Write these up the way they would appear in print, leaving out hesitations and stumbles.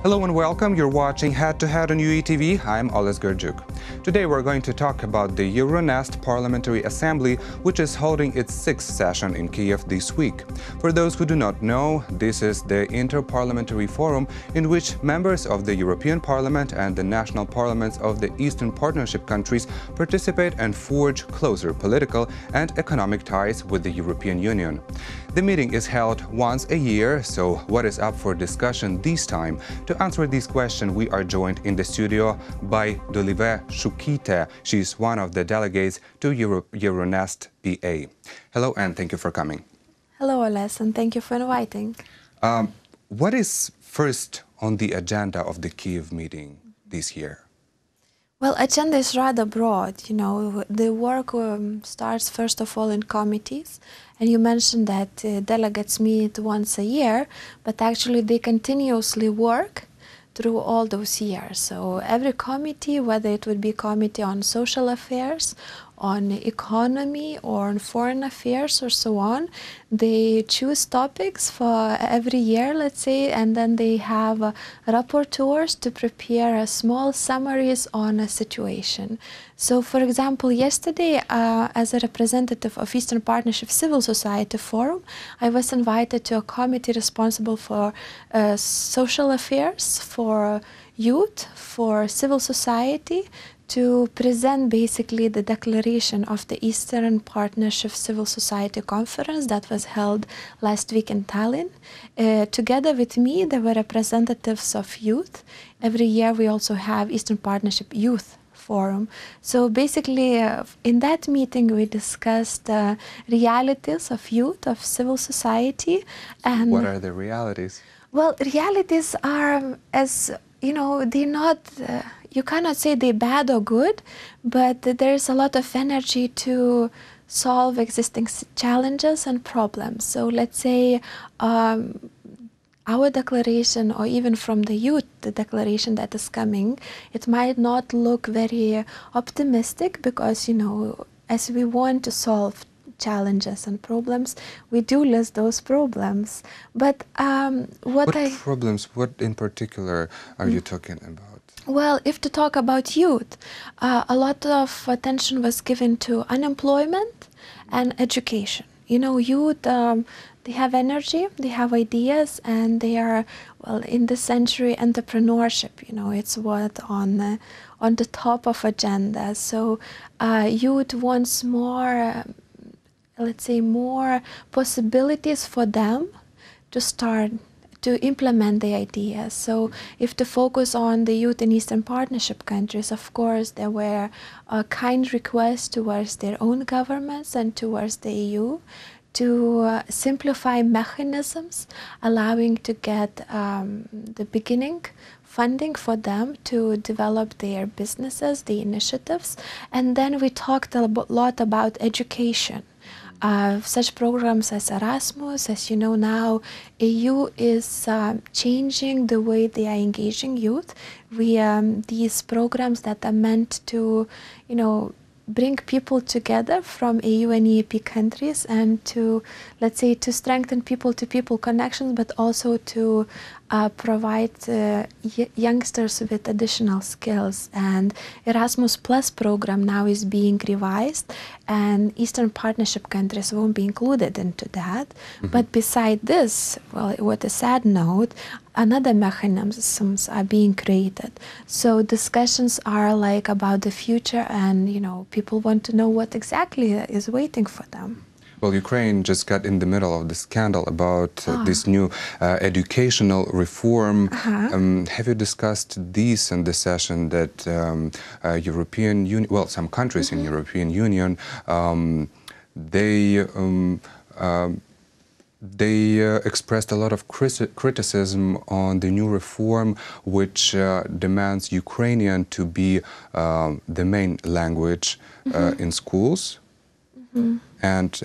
Hello and welcome. You're watching Head to Head on UATV. I'm Oles Gerjuk. Today we're going to talk about the Euronest Parliamentary Assembly, which is holding its 6th session in Kiev this week. For those who do not know, this is the inter-parliamentary forum in which members of the European Parliament and the national parliaments of the Eastern Partnership countries participate and forge closer political and economic ties with the European Union. The meeting is held once a year, so what is up for discussion this time? To answer this question, we are joined in the studio by Dovile Sukyte. She is one of the delegates to Euronest PA. Hello and thank you for coming. Hello, Oles, and thank you for inviting. What is first on the agenda of the Kiev meeting this year? Well, agenda is rather broad. You know, the work starts first of all in committees, and you mentioned that delegates meet once a year, but actually they continuously work through all those years. So every committee, whether it would be committee on social affairs, on economy, or on foreign affairs, or so on, they choose topics for every year, let's say, and then they have rapporteurs to prepare small summaries on a situation. So, for example, yesterday, as a representative of Eastern Partnership Civil Society Forum, I was invited to a committee responsible for social affairs, for youth, for civil society, to present basically the declaration of the Eastern Partnership Civil Society Conference that was held last week in Tallinn. Together with me, there were representatives of youth. Every year we also have Eastern Partnership Youth Forum. So basically, in that meeting, we discussed realities of youth, of civil society. And what are the realities? Well, realities are, as you know, they're not, you cannot say they're bad or good, but there's a lot of energy to solve existing challenges and problems. So let's say our declaration, or even from the youth, the declaration that is coming, it might not look very optimistic because, you know, as we want to solve challenges and problems, we do list those problems. But what problems, what in particular are you talking about? Well, if to talk about youth, a lot of attention was given to unemployment and education. You know, youth, they have energy, they have ideas, and they are, well, in this century, entrepreneurship, you know, it's what on the top of agenda. So youth wants more, let's say, more possibilities for them to start to implement the ideas. So if to focus on the youth in Eastern Partnership countries, of course, there were kind requests towards their own governments and towards the EU to simplify mechanisms, allowing to get the beginning funding for them to develop their businesses, the initiatives. And then we talked a lot about education. Such programs as Erasmus, as you know now, EU is changing the way they are engaging youth. These programs that are meant to, you know, bring people together from EU and EAP countries and to, let's say, to strengthen people-to-people connections, but also to provide youngsters with additional skills. And Erasmus Plus program now is being revised, and Eastern Partnership countries won't be included into that. But beside this, well, with a sad note, another mechanisms are being created. So discussions are like about the future, and you know, people want to know what exactly is waiting for them. Well, Ukraine just got in the middle of the scandal about this new educational reform. Have you discussed these in the session that European Union, well, some countries in European Union, they expressed a lot of criticism on the new reform, which demands Ukrainian to be the main language in schools. And,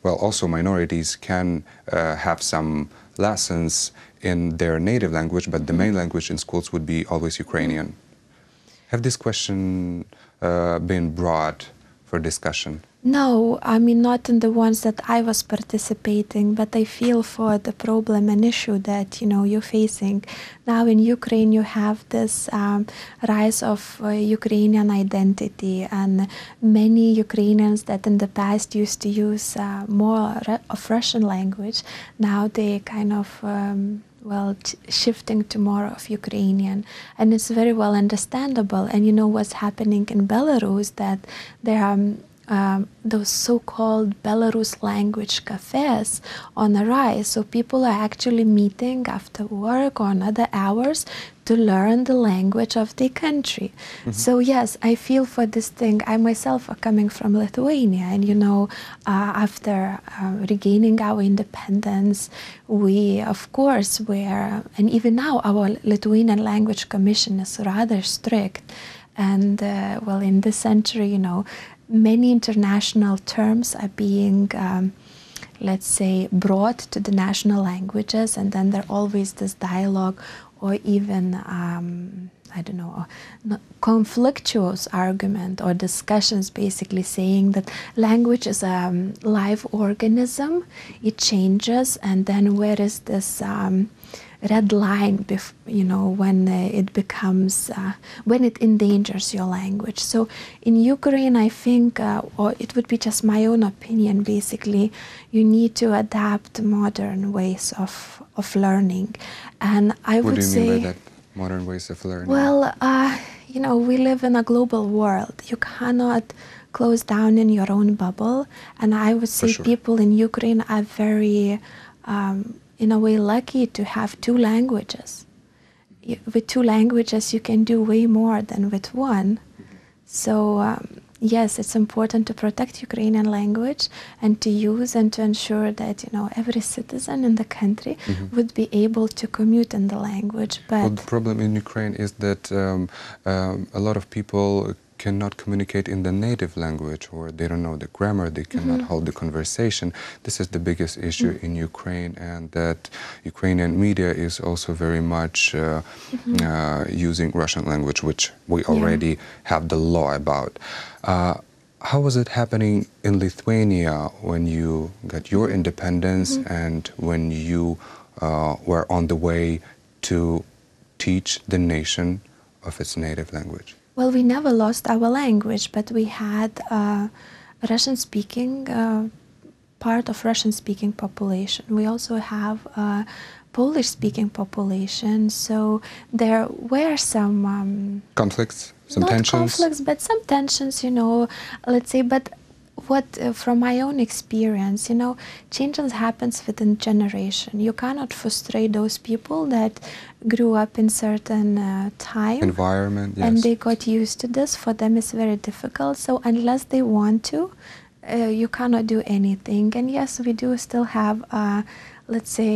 well, also minorities can have some lessons in their native language, but the main language in schools would be always Ukrainian. Have this question been brought for discussion? No, I mean not in the ones that I was participating, but I feel for the problem and issue that you're facing now in Ukraine. You have this rise of Ukrainian identity, and many Ukrainians that in the past used to use more of Russian language, now they kind of shifting to more of Ukrainian, and it's very well understandable. And what's happening in Belarus, that there are those so-called Belarus language cafes on the rise. So people are actually meeting after work or on other hours to learn the language of the country. So yes, I feel for this thing. I myself are coming from Lithuania, and after regaining our independence, we of course were, and even now our Lithuanian Language Commission is rather strict. And in this century, many international terms are being, let's say, brought to the national languages, and then there always this dialogue or even, I don't know, conflictuous argument or discussions basically saying that language is a live organism, it changes, and then where is this red line, when it becomes, when it endangers your language. So in Ukraine, I think, or it would be just my own opinion, basically, you need to adapt modern ways of learning. And I would say... What do you mean by that, modern ways of learning? Well, we live in a global world. You cannot close down in your own bubble. And I would say people in Ukraine are very... in a way lucky to have two languages. With two languages you can do way more than with one. So yes, it's important to protect Ukrainian language and to use and to ensure that every citizen in the country would be able to commute in the language. But the problem in Ukraine is that a lot of people cannot communicate in the native language, or they don't know the grammar, they cannot hold the conversation. This is the biggest issue in Ukraine, and that Ukrainian media is also very much using Russian language, which we already have the law about. How was it happening in Lithuania when you got your independence and when you were on the way to teach the nation of its native language? Well, we never lost our language, but we had Russian-speaking, part of Russian-speaking population. We also have a Polish-speaking population, so there were some... conflicts, some not tensions? Not conflicts, but some tensions, let's say, but what, from my own experience, changes happens within generation. You cannot frustrate those people that grew up in certain time environment, yes. And they got used to this. For them it's very difficult. So unless they want to, you cannot do anything. And yes, we do still have, let's say,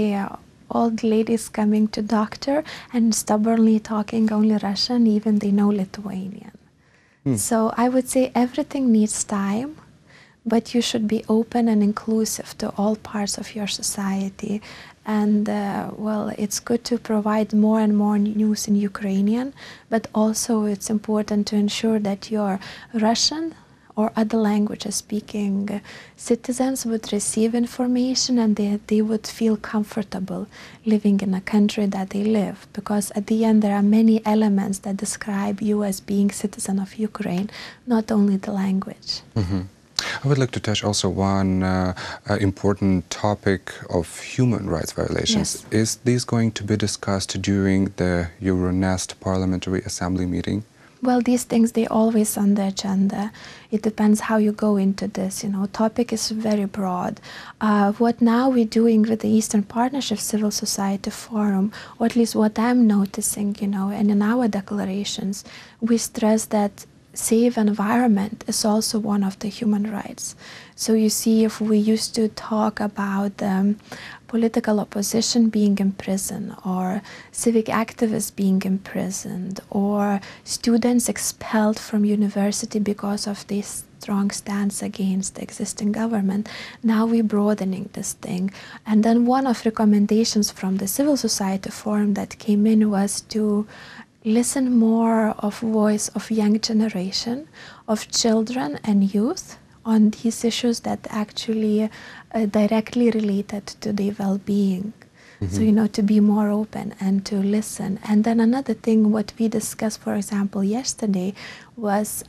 old ladies coming to doctor and stubbornly talking only Russian, even they know Lithuanian. So I would say everything needs time, but you should be open and inclusive to all parts of your society. And it's good to provide more and more news in Ukrainian, but also it's important to ensure that your Russian or other languages speaking citizens would receive information and they would feel comfortable living in a country that they live. Because at the end there are many elements that describe you as being citizen of Ukraine, not only the language. I would like to touch also one important topic of human rights violations. Yes. Is this going to be discussed during the Euronest Parliamentary Assembly meeting? Well, these things, they're always on the agenda. It depends how you go into this, topic is very broad. What now we're doing with the Eastern Partnership Civil Society Forum, or at least what I'm noticing, and in our declarations, we stress that safe environment is also one of the human rights. So you see, if we used to talk about political opposition being imprisoned, or civic activists being imprisoned, or students expelled from university because of this strong stance against the existing government, now we're broadening this thing. And then one of recommendations from the Civil Society Forum that came in was to listen more of voice of young generation, of children and youth, on these issues that actually directly related to their well-being. So, to be more open and to listen. And then another thing, what we discussed, for example, yesterday was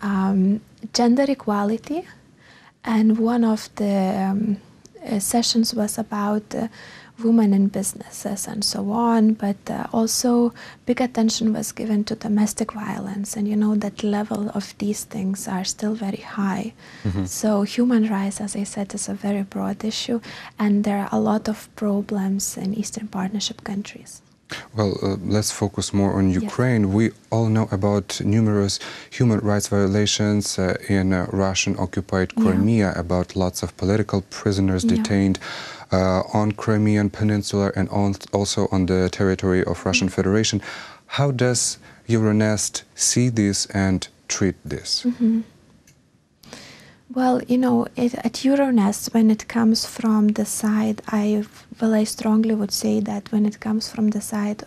gender equality. And one of the sessions was about women in businesses and so on, but also big attention was given to domestic violence, and that level of these things are still very high. So human rights, as I said, is a very broad issue, and there are a lot of problems in Eastern Partnership countries. Well, let's focus more on Ukraine. Yes. We all know about numerous human rights violations in Russian-occupied Crimea, about lots of political prisoners detained on Crimean Peninsula and also on the territory of Russian Federation. How does Euronest see this and treat this? Well, at Euronest, when it comes from the side, I strongly would say that when it comes from the side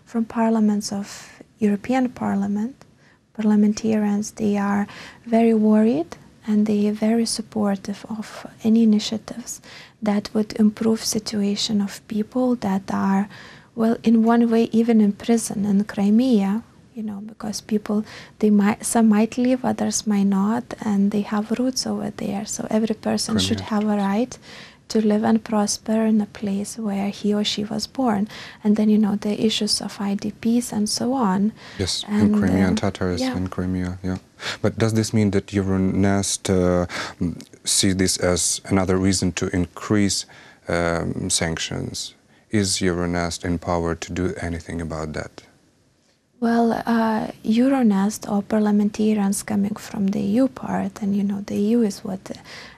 from parliaments of European Parliament, parliamentarians, they are very worried and they are very supportive of any initiatives that would improve situation of people that are, well, in one way even in prison in Crimea, because people, some might leave, others might not, and they have roots over there. So every person should have a right to live and prosper in a place where he or she was born. And then, the issues of IDPs and so on. Yes, and, in Crimea and Tatars in Crimea, But does this mean that Euronest see this as another reason to increase sanctions? Is Euronest empowered to do anything about that? Well, Euronest, or parliamentarians coming from the EU part, and the EU is what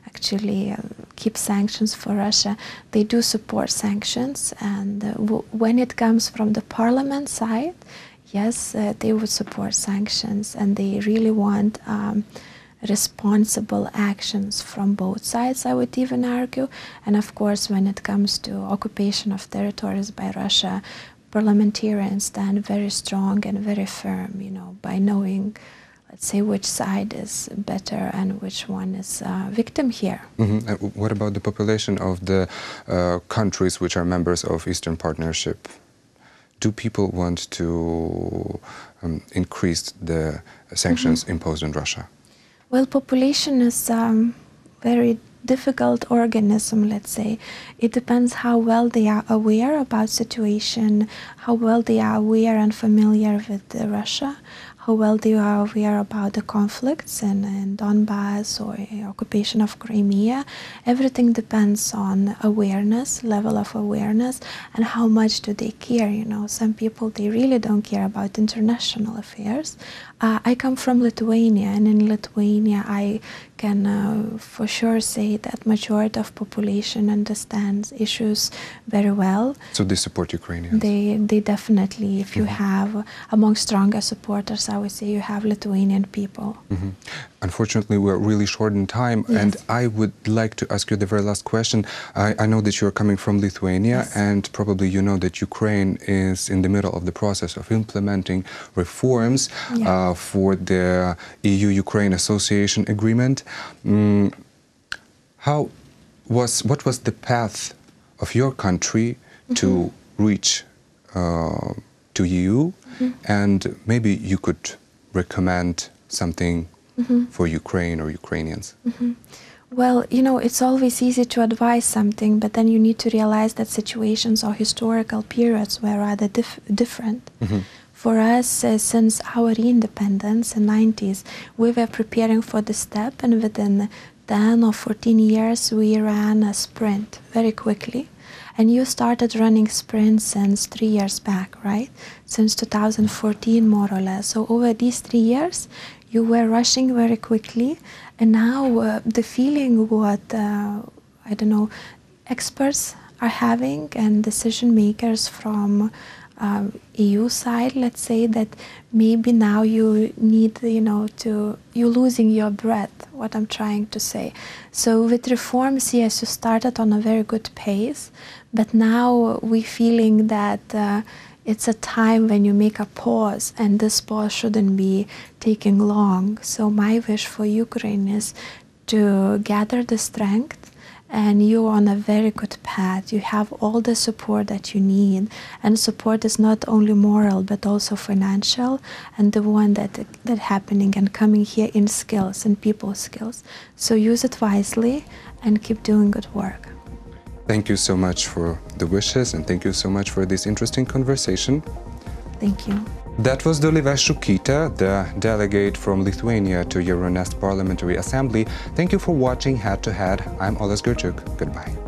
actually keeps sanctions for Russia, they do support sanctions, and when it comes from the parliament side, yes, they would support sanctions, and they really want responsible actions from both sides, I would even argue. And of course, when it comes to occupation of territories by Russia, parliamentarians stand very strong and very firm, by knowing, let's say, which side is better and which one is victim here. What about the population of the countries which are members of Eastern Partnership? Do people want to increase the sanctions imposed on Russia? Well, population is very difficult organism, let's say. It depends how well they are aware about situation, how well they are aware and familiar with Russia, how well they are aware about the conflicts in Donbass or occupation of Crimea. Everything depends on awareness, level of awareness, and how much do they care. Some people, they really don't care about international affairs. I come from Lithuania, and in Lithuania I can for sure say that majority of population understands issues very well. So they support Ukrainians? They definitely, if you have among stronger supporters, I would say you have Lithuanian people. Unfortunately, we're really short in time, and I would like to ask you the very last question. I know that you're coming from Lithuania, and probably you know that Ukraine is in the middle of the process of implementing reforms for the EU-Ukraine Association Agreement. What was the path of your country to reach to EU, and maybe you could recommend something for Ukraine or Ukrainians? Well, it's always easy to advise something, but then you need to realize that situations or historical periods were rather different. For us, since our independence in the 90s, we were preparing for the step, and within 10 or 14 years, we ran a sprint very quickly. And you started running sprints since 3 years back, right? Since 2014, more or less. So over these 3 years, you were rushing very quickly. And now the feeling what, experts are having and decision makers from EU side, let's say, that maybe now you need, you're losing your breath, what I'm trying to say. So with reforms, yes, you started on a very good pace, but now we're feeling that it's a time when you make a pause, and this pause shouldn't be taking long. So my wish for Ukraine is to gather the strength, and you're on a very good path. You have all the support that you need, and support is not only moral but also financial, and the one that happening and coming here in skills and people skills. So use it wisely and keep doing good work. Thank you so much for the wishes, and thank you so much for this interesting conversation. Thank you. That was Dovile Sukyte, the delegate from Lithuania to Euronest Parliamentary Assembly. Thank you for watching Head to Head. I'm Oles Gerchuk. Goodbye.